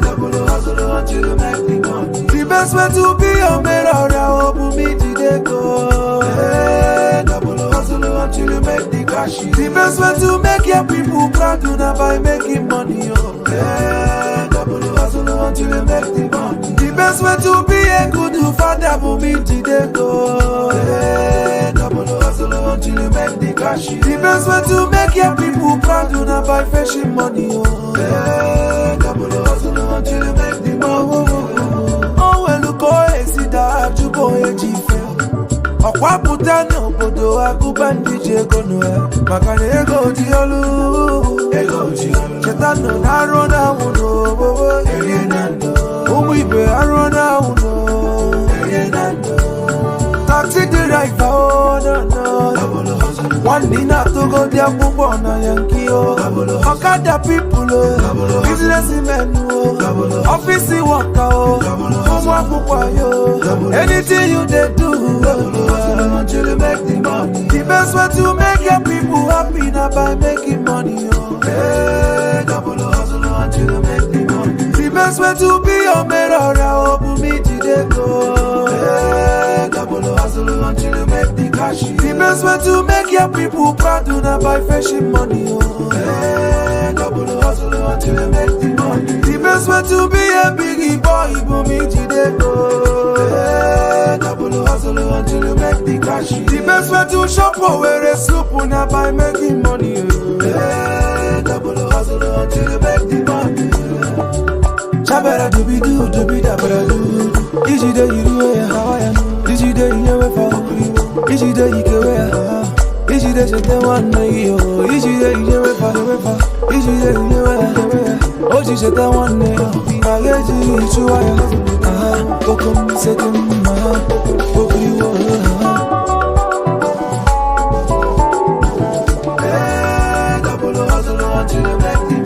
Double hustle until you make the money. The best way to be a mirror, open me today go. Double hustle until you make the cash. The best way to make your people proud, not by making money. Double hustle until you make the money. The best way to be a good father, open me today go. Double hustle until you make the cash. The best way to make your people proud, not by fetching money. Double hustle until you make the money. Oh, well, look, see that you go a G-Fail. Okwa puta no bodo akubandi jegono makane ego diolu chetano narona uno bobo umibe arona uno taxi driver oh no one dinner to go there bumbo na yankio okada people business men office worker anything you they do until you make the money. The best way to make your people happy now by making money. Double hustle until you make the money. The best way to be a mirror, open me today go. Double hustle until you make the cash. The best way to make your people proud now by fetching money. Double hustle until you make the money. The best way to be a biggie boy, open me today go. Double hustle until you make the cash. The best way to shop for where a soup now by making money. Double hustle until you make the money. Chabera do be da bera do. Easy day you do it how I am. Easy day you never fall. Easy day you go where. Easy day you don't want me. Easy day you never fall. Easy day you never. Oh, she said that one day. I get you to wire. Welcome, second, double hustle until you make the